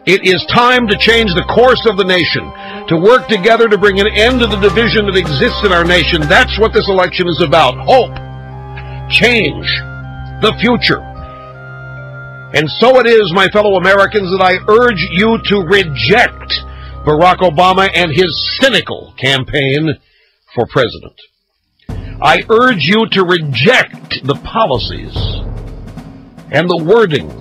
It is time to change the course of the nation, to work together to bring an end to the division that exists in our nation. That's what this election is about. Hope, change, the future. And so it is, my fellow Americans, that I urge you to reject Barack Obama and his cynical campaign for president. I urge you to reject the policies and the wording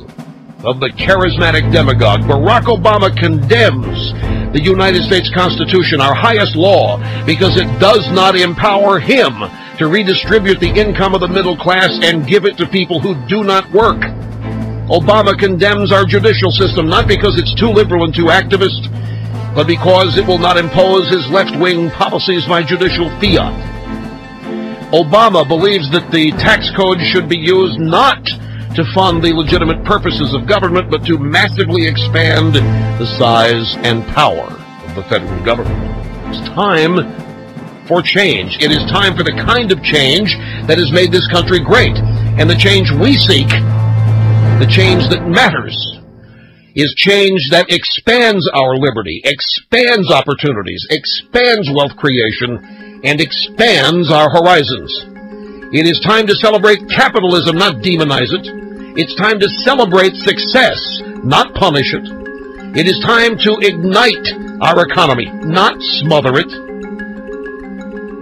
of the charismatic demagogue. Barack Obama condemns the United States Constitution, our highest law, because it does not empower him to redistribute the income of the middle class and give it to people who do not work. Obama condemns our judicial system, not because it's too liberal and too activist, but because it will not impose his left-wing policies by judicial fiat. Obama believes that the tax code should be used not to fund the legitimate purposes of government, but to massively expand the size and power of the federal government. It's time for change. It is time for the kind of change that has made this country great. And the change we seek, the change that matters, is change that expands our liberty, expands opportunities, expands wealth creation, and expands our horizons. It is time to celebrate capitalism, not demonize it. It's time to celebrate success, not punish it. It is time to ignite our economy, not smother it.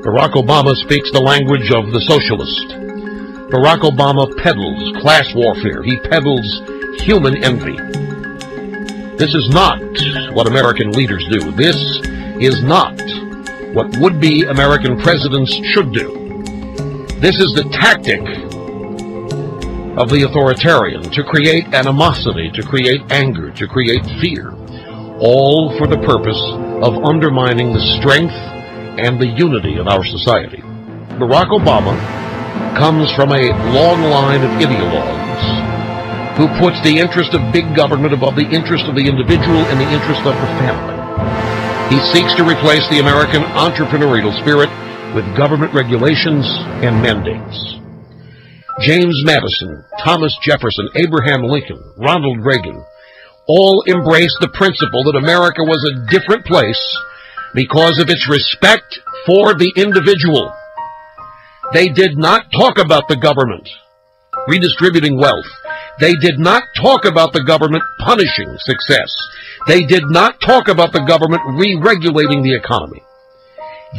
Barack Obama speaks the language of the socialist. Barack Obama peddles class warfare. He peddles human envy. This is not what American leaders do. This is not what would-be American presidents should do. This is the tactic of the authoritarian, to create animosity, to create anger, to create fear, all for the purpose of undermining the strength and the unity of our society. Barack Obama comes from a long line of ideologues who puts the interest of big government above the interest of the individual and the interest of the family. He seeks to replace the American entrepreneurial spirit with government regulations and mandates. James Madison, Thomas Jefferson, Abraham Lincoln, Ronald Reagan all embraced the principle that America was a different place because of its respect for the individual. They did not talk about the government redistributing wealth. They did not talk about the government punishing success. They did not talk about the government re-regulating the economy.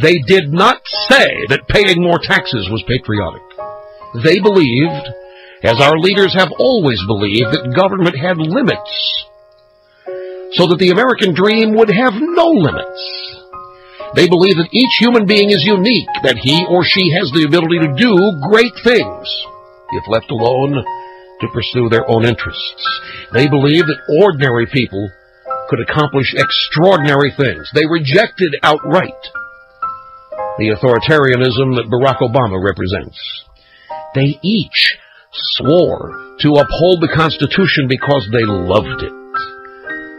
They did not say that paying more taxes was patriotic. They believed, as our leaders have always believed, that government had limits, so that the American dream would have no limits. They believe that each human being is unique, that he or she has the ability to do great things, if left alone to pursue their own interests. They believe that ordinary people could accomplish extraordinary things. They rejected outright the authoritarianism that Barack Obama represents. They each swore to uphold the Constitution because they loved it,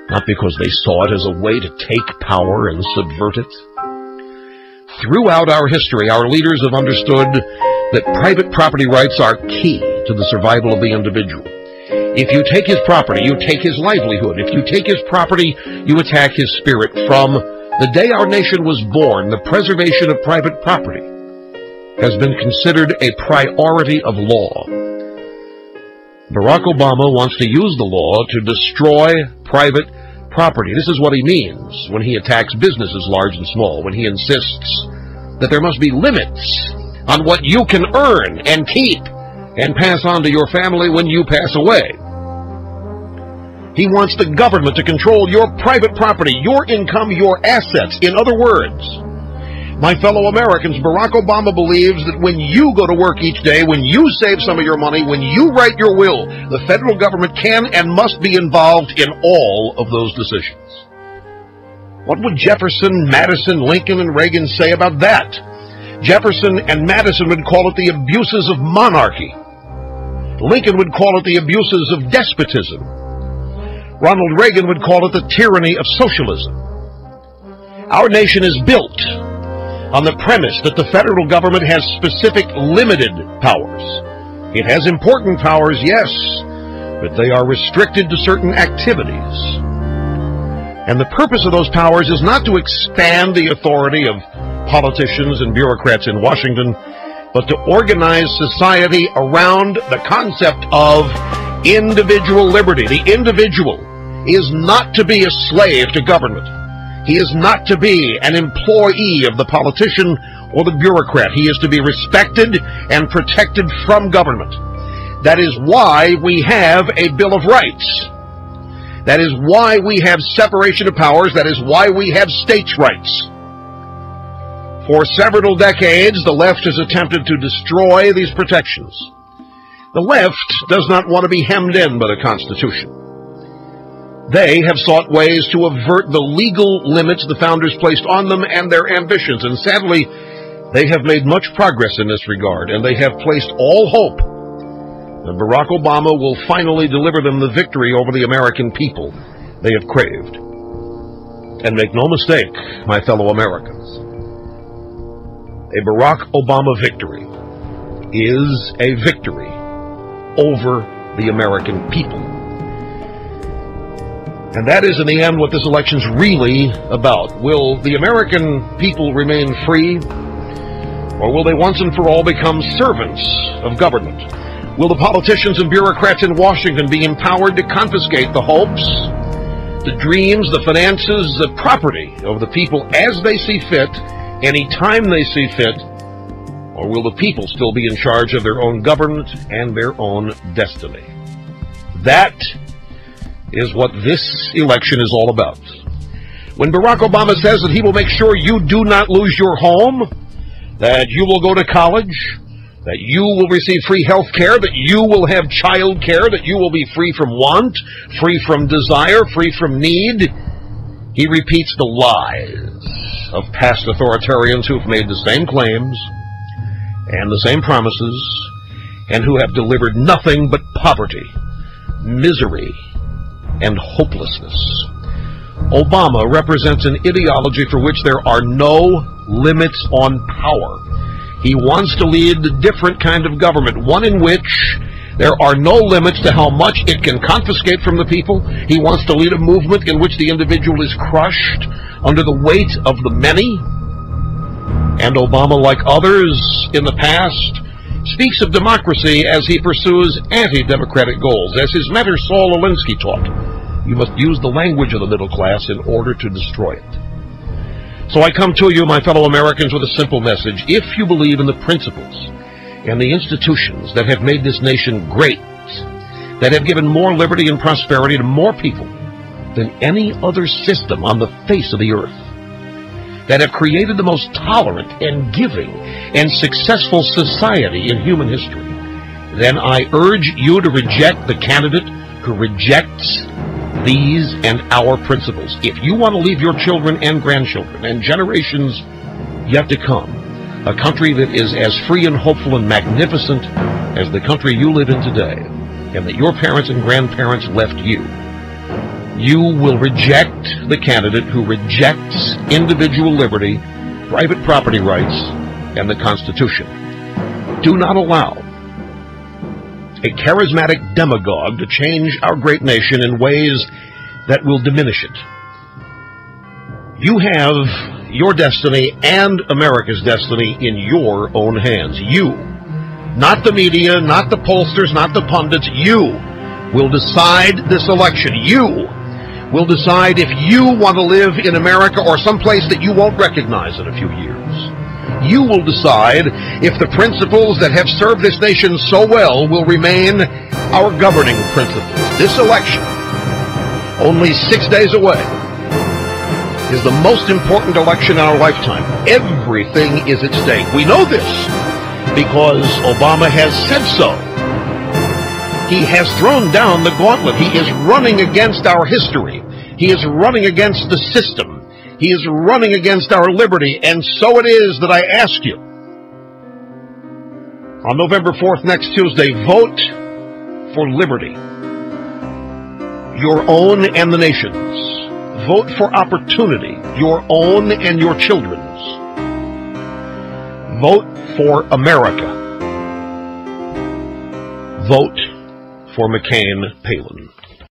not because they saw it as a way to take power and subvert it. Throughout our history, our leaders have understood that private property rights are key to the survival of the individual. If you take his property, you take his livelihood. If you take his property, you attack his spirit. From the day our nation was born, the preservation of private property has been considered a priority of law. Barack Obama wants to use the law to destroy private property. This is what he means when he attacks businesses large and small, when he insists that there must be limits on what you can earn and keep and pass on to your family when you pass away. He wants the government to control your private property, your income, your assets. In other words, my fellow Americans, Barack Obama believes that when you go to work each day, when you save some of your money, when you write your will, the federal government can and must be involved in all of those decisions. What would Jefferson, Madison, Lincoln, and Reagan say about that? Jefferson and Madison would call it the abuses of monarchy. Lincoln would call it the abuses of despotism. Ronald Reagan would call it the tyranny of socialism. Our nation is built on the premise that the federal government has specific limited powers. It has important powers, yes, but they are restricted to certain activities. And the purpose of those powers is not to expand the authority of politicians and bureaucrats in Washington, but to organize society around the concept of individual liberty. The individual is not to be a slave to government. He is not to be an employee of the politician or the bureaucrat. He is to be respected and protected from government. That is why we have a Bill of Rights. That is why we have separation of powers. That is why we have states' rights. For several decades, the left has attempted to destroy these protections. The left does not want to be hemmed in by the Constitution. They have sought ways to avert the legal limits the founders placed on them and their ambitions, and sadly, they have made much progress in this regard, and they have placed all hope that Barack Obama will finally deliver them the victory over the American people they have craved. And make no mistake, my fellow Americans, a Barack Obama victory is a victory over the American people. And that is, in the end, what this election's really about. Will the American people remain free, or will they once and for all become servants of government? Will the politicians and bureaucrats in Washington be empowered to confiscate the hopes, the dreams, the finances, the property of the people as they see fit, any time they see fit, or will the people still be in charge of their own government and their own destiny? That is what this election is all about. When Barack Obama says that he will make sure you do not lose your home, that you will go to college, that you will receive free health care, that you will have child care, that you will be free from want, free from desire, free from need, he repeats the lies of past authoritarians who have made the same claims and the same promises, and who have delivered nothing but poverty, misery, and hopelessness. Obama represents an ideology for which there are no limits on power. He wants to lead a different kind of government, one in which there are no limits to how much it can confiscate from the people. He wants to lead a movement in which the individual is crushed under the weight of the many. And Obama, like others in the past, speaks of democracy as he pursues anti-democratic goals. As his mentor Saul Alinsky taught, you must use the language of the middle class in order to destroy it. So I come to you, my fellow Americans, with a simple message. If you believe in the principles and the institutions that have made this nation great, that have given more liberty and prosperity to more people than any other system on the face of the earth, that have created the most tolerant and giving and successful society in human history, then I urge you to reject the candidate who rejects these and our principles. If you want to leave your children and grandchildren and generations yet to come a country that is as free and hopeful and magnificent as the country you live in today, and that your parents and grandparents left you, you will reject the candidate who rejects individual liberty, private property rights, and the Constitution. Do not allow a charismatic demagogue to change our great nation in ways that will diminish it. You have your destiny and America's destiny in your own hands. You, not the media, not the pollsters, not the pundits, you will decide this election. You will decide if you want to live in America or someplace that you won't recognize in a few years. You will decide if the principles that have served this nation so well will remain our governing principles. This election, only 6 days away, is the most important election in our lifetime. Everything is at stake. We know this because Obama has said so. He has thrown down the gauntlet. He is running against our history. He is running against the system. He is running against our liberty. And so it is that I ask you, on November 4th, next Tuesday, vote for liberty, your own and the nation's. Vote for opportunity, your own and your children's. Vote for America. Vote for McCain-Palin.